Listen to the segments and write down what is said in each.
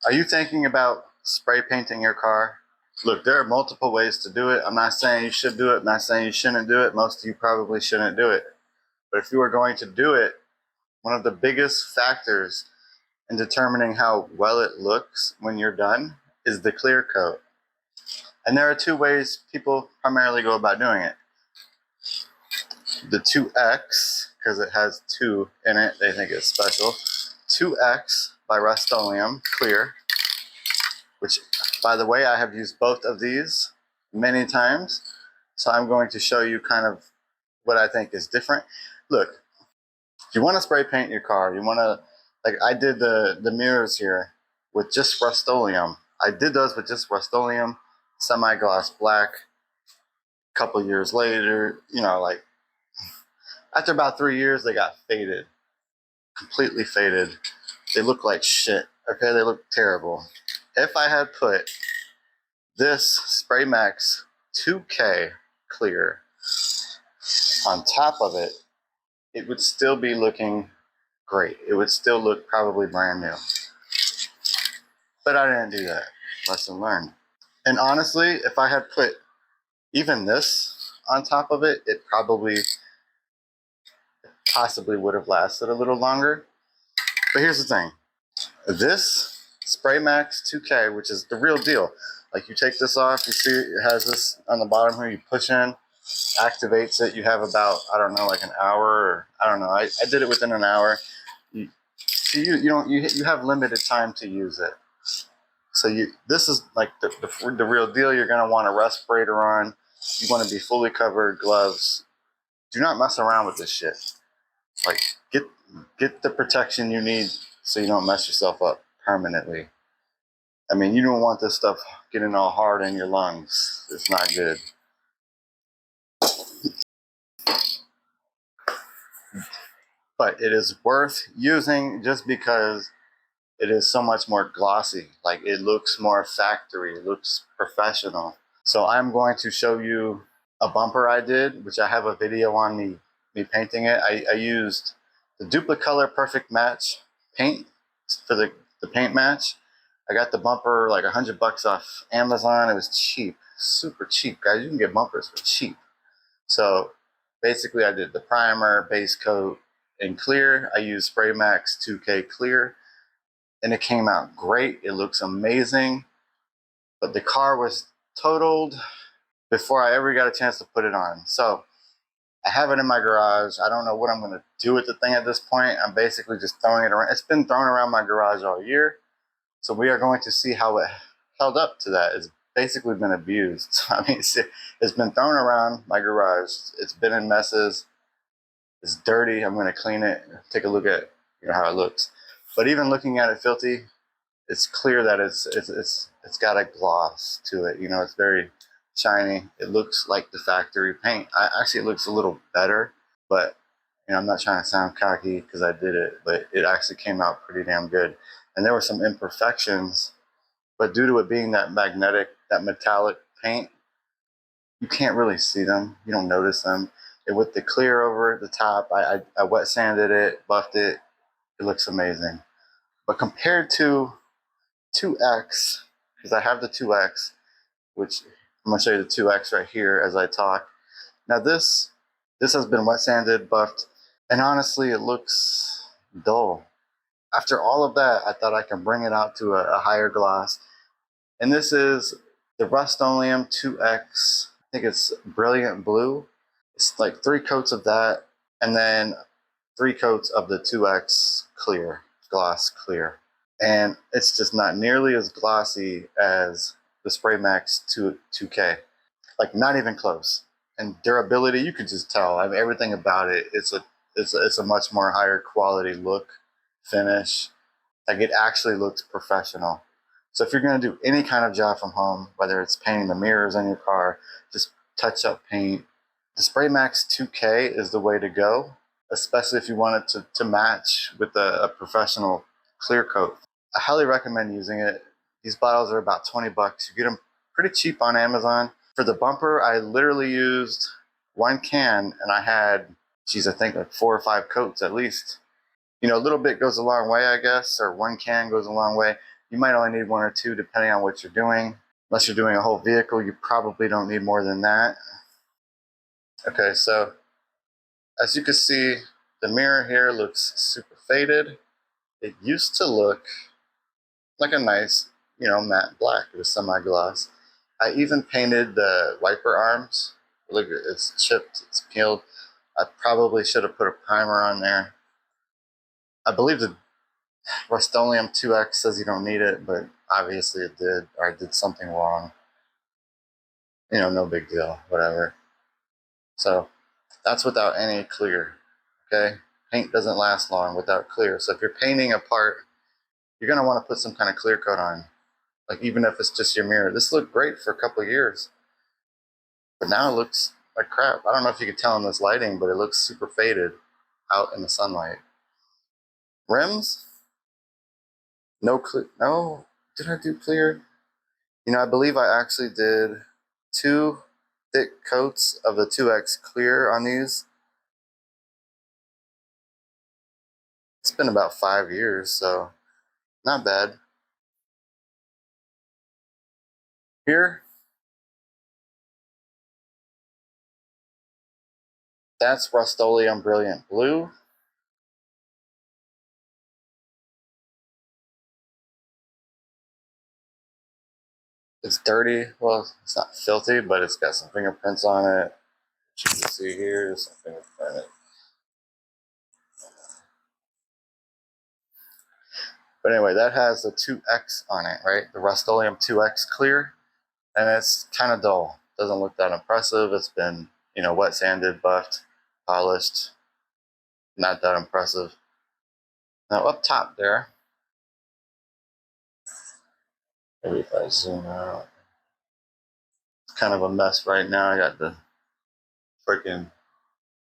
Are you thinking about spray painting your car? Look, there are multiple ways to do it. I'm not saying you should do it. I'm not saying you shouldn't do it. Most of you probably shouldn't do it. But if you are going to do it, one of the biggest factors in determining how well it looks when you're done is the clear coat. And there are two ways people primarily go about doing it. The 2X, because it has 2 in it, they think it's special. 2X by Rustoleum Clear, which, by the way, I have used both of these many times. So I'm going to show you kind of what I think is different. Look, if you want to spray paint your car, you want to, like I did the mirrors here with just Rustoleum. I did those with just Rustoleum, semi-gloss black. A couple years later, you know, like after about 3 years, they got faded, completely faded. They look like shit. Okay, they look terrible. If I had put this SprayMax 2K clear on top of it, it would still be looking great. It would still look probably brand new. But I didn't do that. Lesson learned. And honestly, if I had put even this on top of it, it probably possibly would have lasted a little longer. But here's the thing. This SprayMax 2K, which is the real deal. Like you take this off, you see it has this on the bottom here, you push in, activates it. You have about, I don't know, like an hour, or I don't know. I did it within an hour. You have limited time to use it. So this is like the real deal. You're gonna want a respirator on. You want to be fully covered, gloves. Do not mess around with this shit. Like get the protection you need so you don't mess yourself up permanently. I mean, you don't want this stuff getting all hard in your lungs. It's not good. But it is worth using just because it is so much more glossy. Like it looks more factory, it looks professional. So I'm going to show you a bumper I did, which I have a video on me painting it. I used the duplicolor perfect match paint for the paint match. I got the bumper like $100 off Amazon. It was cheap, super cheap, guys. You can get bumpers for cheap. So basically I did the primer, base coat, and clear. I used SprayMax 2K clear, and it came out great. It looks amazing. But the car was totaled before I ever got a chance to put it on. So I have it in my garage. I don't know what I'm going to do with the thing at this point. I'm basically just throwing it around. It's been thrown around my garage all year. So we are going to see how it held up to that. It's basically been abused. I mean, it's been thrown around my garage. It's been in messes. It's dirty. I'm going to clean it, take a look at how it looks. But even looking at it filthy, it's clear that it's got a gloss to it. It's very shiny. It looks like the factory paint. Actually, it looks a little better, but I'm not trying to sound cocky because I did it, but it actually came out pretty damn good. And there were some imperfections, but due to it being that metallic paint, you can't really see them. You don't notice them. And with the clear over the top, I wet sanded it, buffed it. It looks amazing. But compared to 2X, because I have the 2X, which I'm going to show you the 2X right here as I talk. Now this has been wet sanded, buffed, and honestly, it looks dull. After all of that, I thought I can bring it out to a higher gloss. And this is the Rustoleum 2X. I think it's Brilliant Blue. It's like 3 coats of that, and then 3 coats of the 2X clear, gloss clear. And it's just not nearly as glossy as the SprayMax 2K. Like not even close. And durability, you can just tell. I mean, everything about it, it's a much more higher quality look, finish. Like it actually looks professional. So if you're going to do any kind of job from home, whether it's painting the mirrors on your car, just touch up paint, the SprayMax 2K is the way to go, especially if you want it to match with a professional clear coat. I highly recommend using it. These bottles are about $20. You get them pretty cheap on Amazon. For the bumper, I literally used 1 can, and I had, I think like 4 or 5 coats at least. A little bit goes a long way, I guess, or 1 can goes a long way. You might only need 1 or 2 depending on what you're doing. Unless you're doing a whole vehicle, you probably don't need more than that. Okay, so as you can see, the mirror here looks super faded. It used to look like a nice, matte black. It was semi-gloss. I even painted the wiper arms. Look, it's chipped, it's peeled. I probably should have put a primer on there. I believe the Rustoleum 2X says you don't need it, but obviously it did, or I did something wrong. No big deal, whatever. So that's without any clear, okay? Paint doesn't last long without clear. So if you're painting a part, you're gonna wanna put some kind of clear coat on. Like even if it's just your mirror. This looked great for a couple of years, but now it looks like crap. I don't know if you can tell in this lighting, but it looks super faded out in the sunlight. Rims, no clear, no, did I do clear? I believe I actually did 2 thick coats of the 2X clear on these. It's been about 5 years, so not bad. Here, that's Rustoleum Brilliant Blue. It's dirty. Well, it's not filthy, but it's got some fingerprints on it. You can see here, there's some fingerprint. But anyway, that has the 2X on it, right? The Rustoleum 2X clear, and it's kind of dull. Doesn't look that impressive. It's been, wet sanded, buffed, polished. Not that impressive. Now up top there, maybe if I zoom out, it's kind of a mess right now. I got the freaking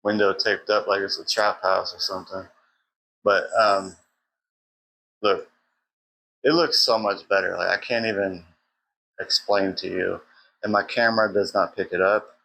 window taped up like it's a trap house or something. But look, it looks so much better. Like I can't even explain to you, and my camera does not pick it up.